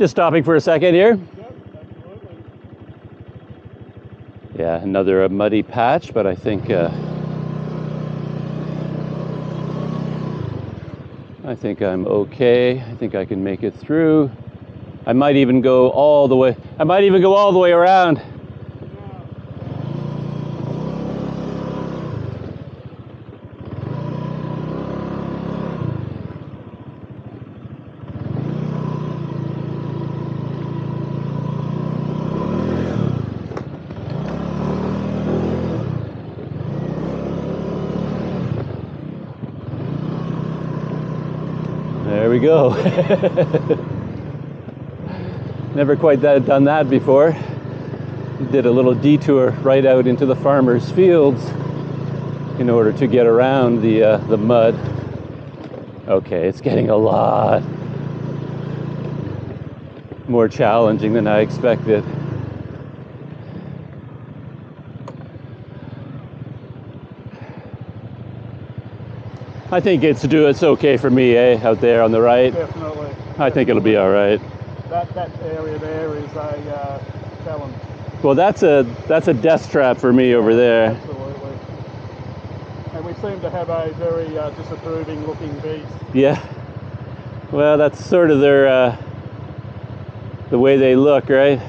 Just stopping for a second here. Yep, absolutely. Yeah, another muddy patch, but I think I'm okay. I think I can make it through. I might even go all the way. I might even go all the way around. There we go. Never quite done that before. Did a little detour right out into the farmers' fields in order to get around the mud. Okay, it's getting a lot more challenging than I expected. I think it's okay for me, out there on the right. Definitely. I think it'll be all right. That area there is a challenge. Well, that's a death trap for me over there. Absolutely. And we seem to have a very disapproving looking beast. Yeah. Well, that's sort of their the way they look, right? Yeah.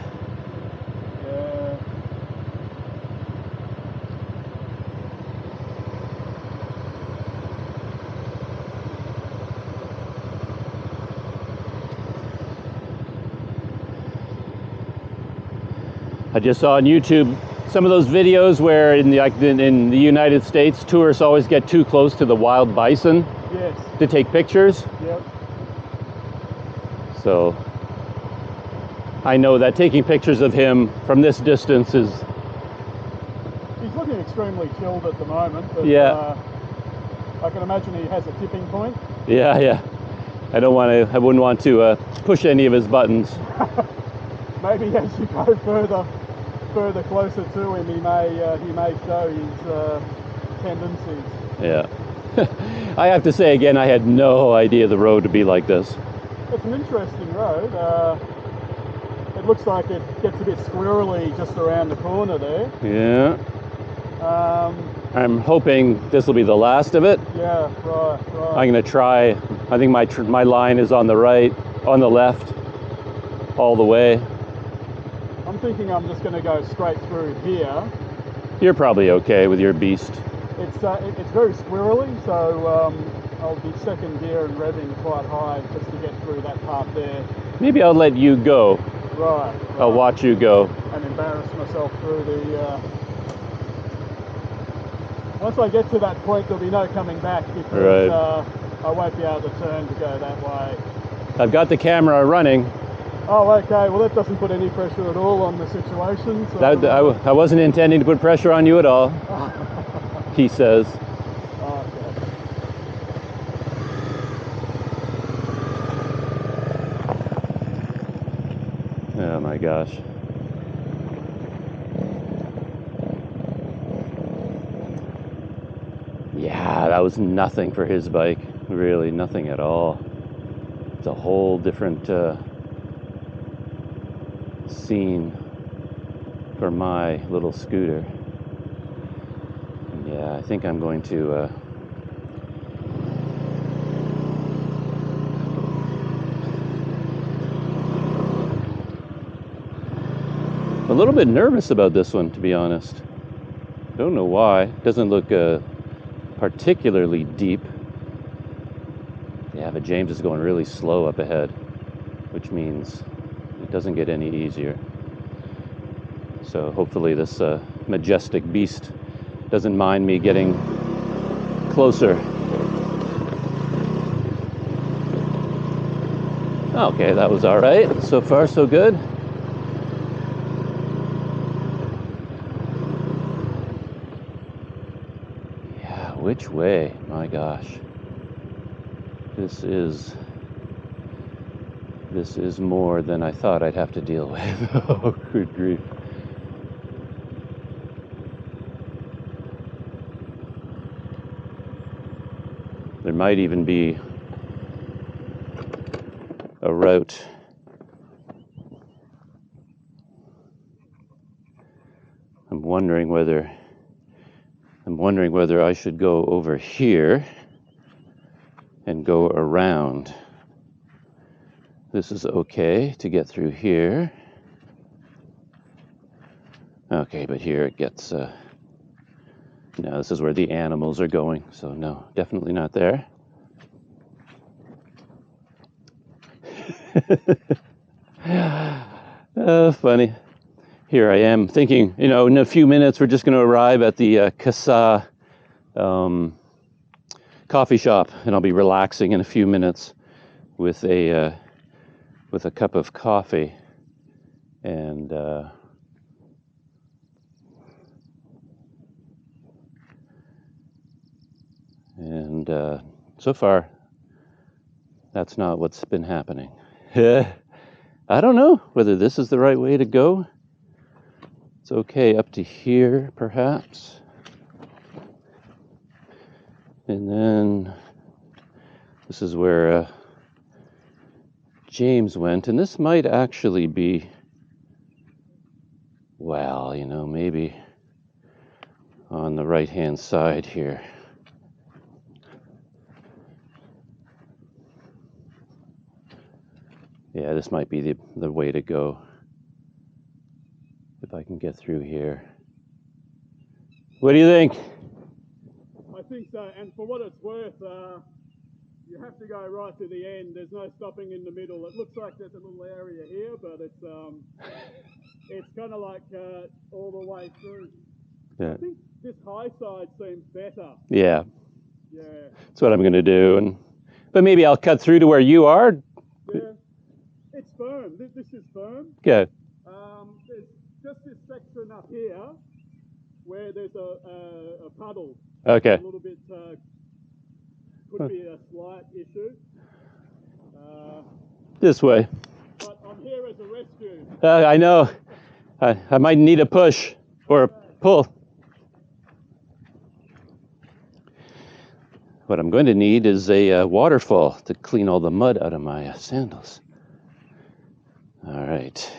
I just saw on YouTube some of those videos where in the United States, tourists always get too close to the wild bison. Yes. To take pictures. Yep. So I know that taking pictures of him from this distance is... He's looking extremely chilled at the moment, but yeah. I can imagine he has a tipping point. Yeah. I wouldn't want to push any of his buttons. Maybe as you go further closer to him, he may show his tendencies. Yeah. I have to say again, I had no idea the road would be like this. It's an interesting road. It looks like it gets a bit squirrely just around the corner there. Yeah. I'm hoping this will be the last of it. Yeah, right. I'm going to try. I think my line is on the left, all the way. I'm thinking I'm just going to go straight through here. You're probably okay with your beast. It's very squirrely, so I'll be second gear and revving quite high just to get through that part there. Maybe I'll let you go. Right. I'll watch you go. And embarrass myself through the... Once I get to that point, there'll be no coming back because I won't be able to turn to go that way. I've got the camera running. Oh, okay. Well, that doesn't put any pressure at all on the situation. So, I wasn't intending to put pressure on you at all, he says. Okay. Oh my gosh. Yeah, that was nothing for his bike. Really, nothing at all. It's a whole different scene for my little scooter. Yeah, I think I'm going to a little bit nervous about this one, to be honest. Don't know why. Doesn't look particularly deep. Yeah, but James is going really slow up ahead, which means it doesn't get any easier. So hopefully this majestic beast doesn't mind me getting closer. Okay, that was all right. So far, so good. Yeah, which way? My gosh. This is more than I thought I'd have to deal with. Oh, good grief. There might even be a route wondering whether I should go over here and go around. This is okay to get through here. Okay, but here it gets, no, this is where the animals are going, so no, definitely not there. Funny. Here I am thinking, in a few minutes we're just going to arrive at the Kasa coffee shop, and I'll be relaxing in a few minutes with a cup of coffee, and so far that's not what's been happening. I don't know whether this is the right way to go. It's okay up to here, perhaps. And then this is where James went, and this might actually be, well, maybe on the right-hand side here. Yeah, this might be the way to go. If I can get through here. What do you think? I think so, and for what it's worth, you have to go right to the end. There's no stopping in the middle. It looks like there's a little area here, but it's kind of like all the way through. Yeah. I think this high side seems better. Yeah. Yeah. That's what I'm going to do, but maybe I'll cut through to where you are. Yeah. It's firm. This is firm. Okay. There's just this section up here where there's a puddle. Okay. A little bit could be a slight issue. This way. But I'm here as a rescue. I know. I might need a push or a pull. What I'm going to need is a waterfall to clean all the mud out of my sandals. All right.